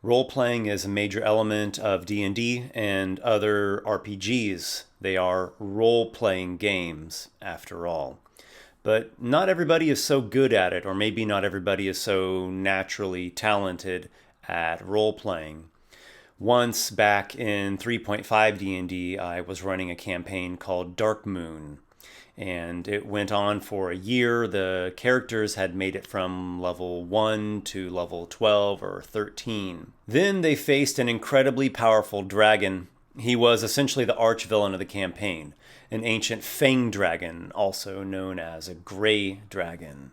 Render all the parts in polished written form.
Role-playing is a major element of D&D and other RPGs. They are role-playing games, after all. But not everybody is so good at it, or maybe not everybody is so naturally talented at role-playing. Once back in 3.5 D&D, I was running a campaign called Dark Moon, and it went on for a year. The characters had made it from level 1 to level 12 or 13. Then they faced an incredibly powerful dragon. He was essentially the arch-villain of the campaign, an ancient fang dragon, also known as a gray dragon,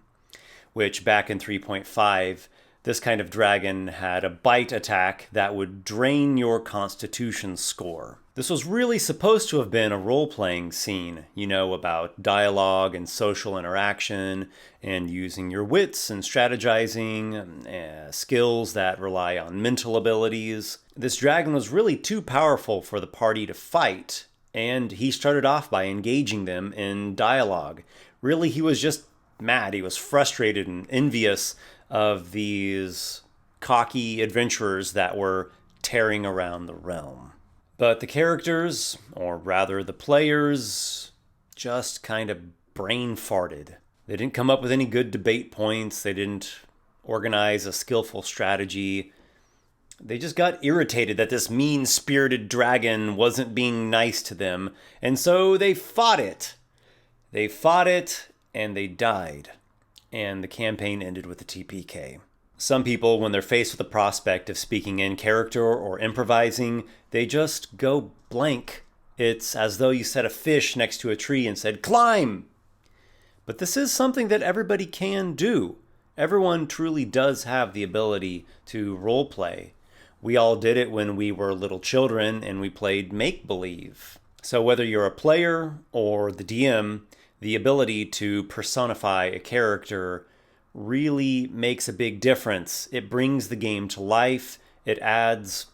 which back in 3.5, this kind of dragon had a bite attack that would drain your constitution score. This was really supposed to have been a role-playing scene, about dialogue and social interaction and using your wits and strategizing, skills that rely on mental abilities. This dragon was really too powerful for the party to fight, and he started off by engaging them in dialogue. Really, he was just mad. He was frustrated and envious of these cocky adventurers that were tearing around the realm. But the characters, or rather the players, just kind of brain farted. They didn't come up with any good debate points. They didn't organize a skillful strategy. They just got irritated that this mean-spirited dragon wasn't being nice to them, and so they fought it. They fought it, and they died. And the campaign ended with a TPK. Some people, when they're faced with the prospect of speaking in character or improvising, they just go blank. It's as though you set a fish next to a tree and said, "Climb!" But this is something that everybody can do. Everyone truly does have the ability to role play. We all did it when we were little children and we played make-believe. So whether you're a player or the DM, the ability to personify a character really makes a big difference. It brings the game to life. It adds,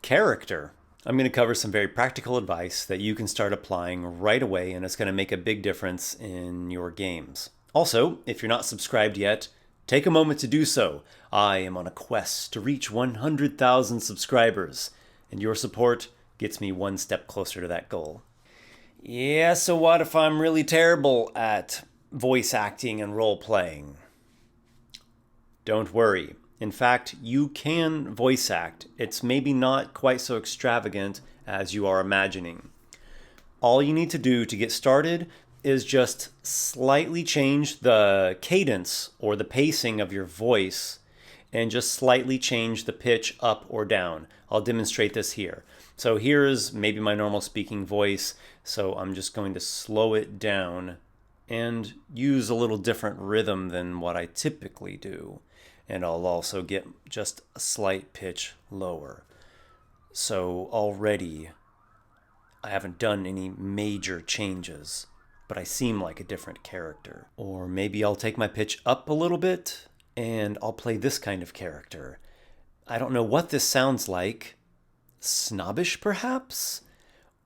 character. I'm going to cover some very practical advice that you can start applying right away, and it's going to make a big difference in your games. Also, if you're not subscribed yet, take a moment to do so. I am on a quest to reach 100,000 subscribers, and your support gets me one step closer to that goal. Yeah, so what if I'm really terrible at voice acting and role-playing? Don't worry. In fact, you can voice act. It's maybe not quite so extravagant as you are imagining. All you need to do to get started is just slightly change the cadence or the pacing of your voice and just slightly change the pitch up or down. I'll demonstrate this here. So here's maybe my normal speaking voice, so I'm just going to slow it down and use a little different rhythm than what I typically do. And I'll also get just a slight pitch lower. So already I haven't done any major changes, but I seem like a different character. Or maybe I'll take my pitch up a little bit and I'll play this kind of character. I don't know what this sounds like. Snobbish, perhaps?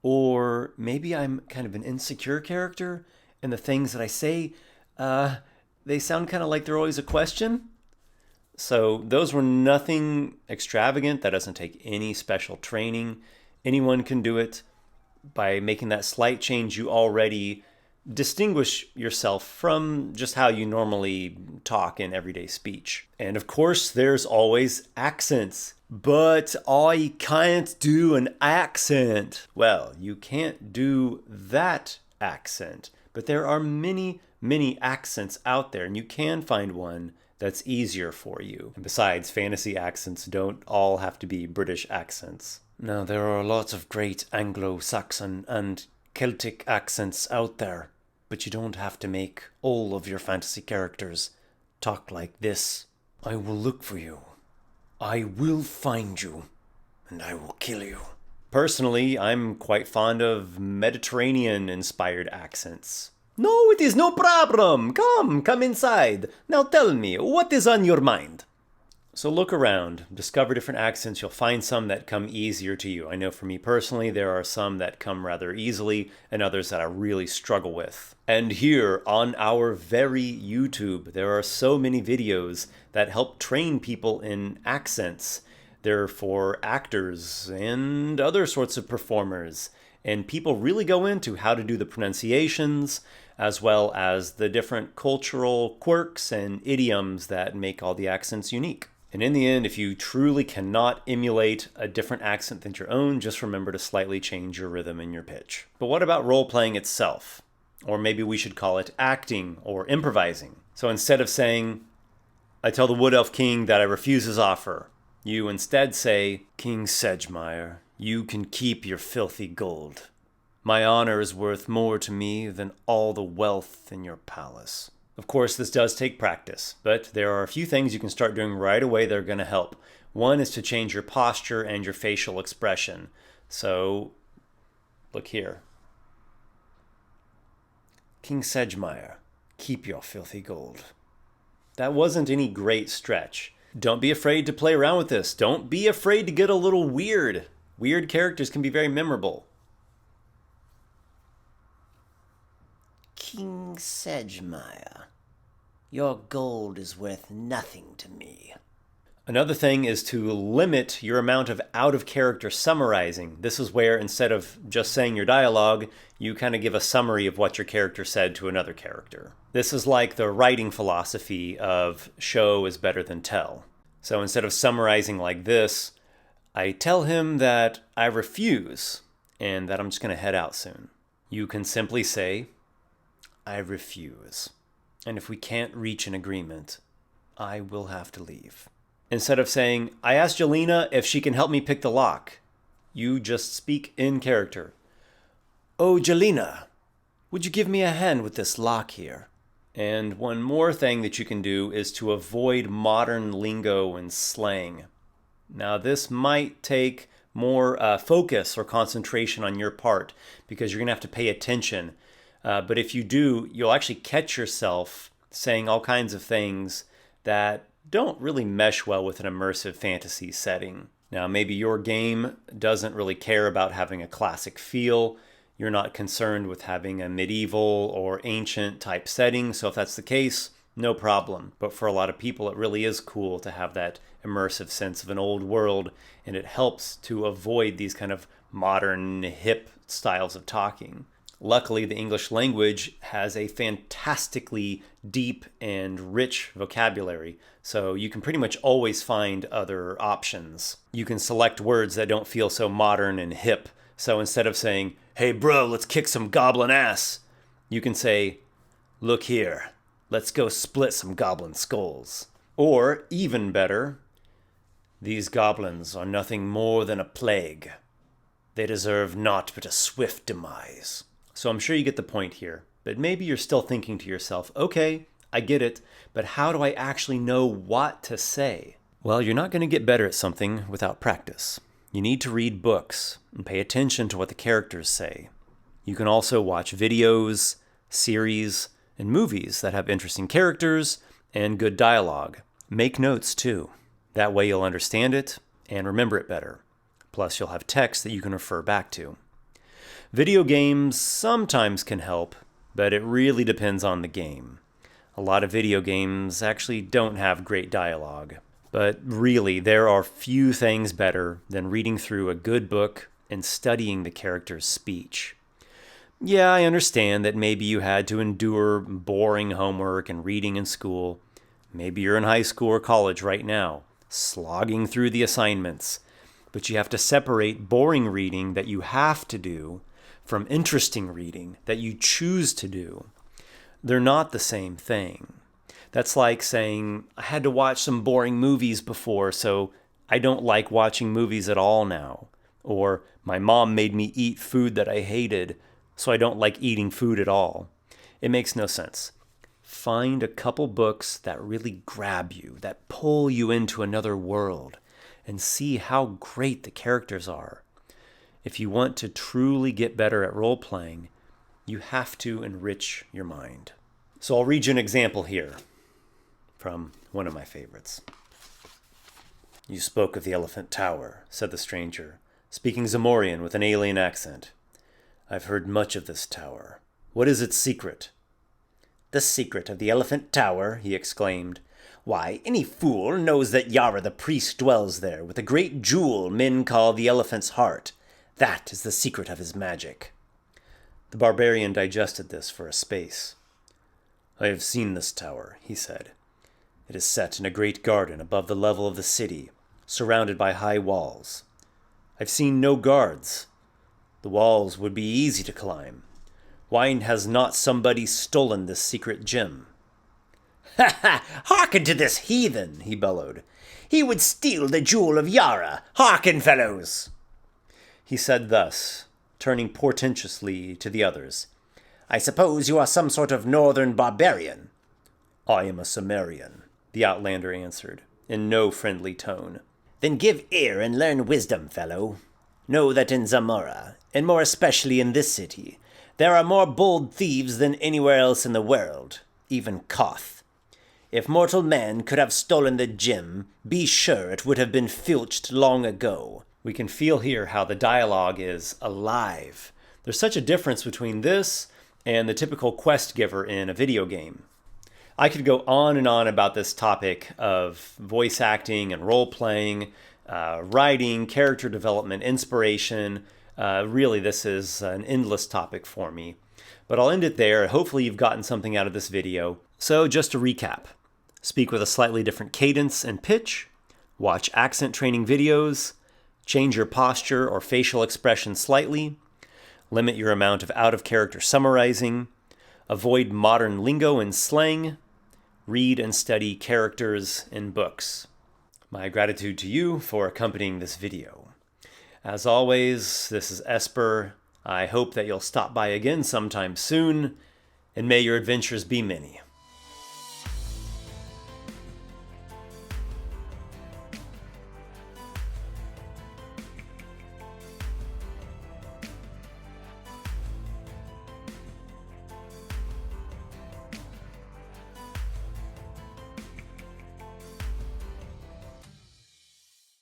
Or maybe I'm kind of an insecure character, and the things that I say, they sound kind of like they're always a question. So those were nothing extravagant. That doesn't take any special training. Anyone can do it. By making that slight change, you already distinguish yourself from just how you normally talk in everyday speech. And of course, there's always accents. But I can't do an accent. Well, you can't do that accent. But there are many, many accents out there, and you can find one that's easier for you. And besides, fantasy accents don't all have to be British accents. Now, there are lots of great Anglo-Saxon and Celtic accents out there, but you don't have to make all of your fantasy characters talk like this. I will look for you. I will find you, and I will kill you. Personally, I'm quite fond of Mediterranean-inspired accents. No, it is no problem. Come inside. Now tell me, what is on your mind? So look around, discover different accents. You'll find some that come easier to you. I know for me personally, there are some that come rather easily and others that I really struggle with. And here on our very YouTube, there are so many videos that help train people in accents. They're for actors and other sorts of performers. And people really go into how to do the pronunciations, as well as the different cultural quirks and idioms that make all the accents unique. And in the end, if you truly cannot emulate a different accent than your own, just remember to slightly change your rhythm and your pitch. But what about role-playing itself? Or maybe we should call it acting or improvising. So instead of saying, I tell the Wood Elf King that I refuse his offer, you instead say, King Sedgemeyer, you can keep your filthy gold. My honor is worth more to me than all the wealth in your palace. Of course, this does take practice, but there are a few things you can start doing right away that are going to help. One is to change your posture and your facial expression. So, look here. King Sedgemeyer, keep your filthy gold. That wasn't any great stretch. Don't be afraid to play around with this. Don't be afraid to get a little weird. Weird characters can be very memorable. King Sedgemeyer, your gold is worth nothing to me. Another thing is to limit your amount of out-of-character summarizing. This is where instead of just saying your dialogue, you kind of give a summary of what your character said to another character. This is like the writing philosophy of show is better than tell. So instead of summarizing like this, I tell him that I refuse and that I'm just going to head out soon. You can simply say, I refuse. And if we can't reach an agreement, I will have to leave. Instead of saying, I asked Jelena if she can help me pick the lock, you just speak in character. Oh, Jelena, would you give me a hand with this lock here? And one more thing that you can do is to avoid modern lingo and slang. Now, this might take more focus or concentration on your part because you're going to have to pay attention. But if you do, you'll actually catch yourself saying all kinds of things that don't really mesh well with an immersive fantasy setting. Now, maybe your game doesn't really care about having a classic feel. You're not concerned with having a medieval or ancient type setting. So if that's the case, no problem. But for a lot of people, it really is cool to have that immersive sense of an old world. And it helps to avoid these kind of modern, hip styles of talking. Luckily, the English language has a fantastically deep and rich vocabulary, so you can pretty much always find other options. You can select words that don't feel so modern and hip. So instead of saying, hey bro, let's kick some goblin ass, you can say, look here, let's go split some goblin skulls. Or, even better, these goblins are nothing more than a plague. They deserve naught but a swift demise. So I'm sure you get the point here, but maybe you're still thinking to yourself, okay, I get it, but how do I actually know what to say? Well, you're not going to get better at something without practice. You need to read books and pay attention to what the characters say. You can also watch videos, series, and movies that have interesting characters and good dialogue. Make notes too. That way you'll understand it and remember it better. Plus you'll have text that you can refer back to. Video games sometimes can help, but it really depends on the game. A lot of video games actually don't have great dialogue. But really, there are few things better than reading through a good book and studying the character's speech. Yeah, I understand that maybe you had to endure boring homework and reading in school. Maybe you're in high school or college right now, slogging through the assignments. But you have to separate boring reading that you have to do from interesting reading that you choose to do. They're not the same thing. That's like saying, I had to watch some boring movies before, so I don't like watching movies at all now. Or, my mom made me eat food that I hated, so I don't like eating food at all. It makes no sense. Find a couple books that really grab you, that pull you into another world, and see how great the characters are. If you want to truly get better at role-playing, you have to enrich your mind. So I'll read you an example here from one of my favorites. You spoke of the Elephant Tower, said the stranger, speaking Zamorian with an alien accent. I've heard much of this tower. What is its secret? The secret of the Elephant Tower, he exclaimed. Why, any fool knows that Yara the priest dwells there with a great jewel men call the elephant's heart. That is the secret of his magic. The barbarian digested this for a space. I have seen this tower, he said. It is set in a great garden above the level of the city, surrounded by high walls. I've seen no guards. The walls would be easy to climb. Why has not somebody stolen this secret gem? Ha ha! Hearken to this heathen, he bellowed. He would steal the jewel of Yara. Hearken, fellows! He said thus, turning portentously to the others. I suppose you are some sort of northern barbarian. I am a Cimmerian, the outlander answered, in no friendly tone. Then give ear and learn wisdom, fellow. Know that in Zamora, and more especially in this city, there are more bold thieves than anywhere else in the world, even Koth. If mortal man could have stolen the gem, be sure it would have been filched long ago. We can feel here how the dialogue is alive. There's such a difference between this and the typical quest giver in a video game. I could go on and on about this topic of voice acting and role-playing, writing, character development, inspiration. Really, this is an endless topic for me. But I'll end it there. Hopefully you've gotten something out of this video. So just to recap, speak with a slightly different cadence and pitch, watch accent training videos, change your posture or facial expression slightly, limit your amount of out-of-character summarizing, avoid modern lingo and slang, read and study characters in books. My gratitude to you for accompanying this video. As always, this is Esper. I hope that you'll stop by again sometime soon, and may your adventures be many.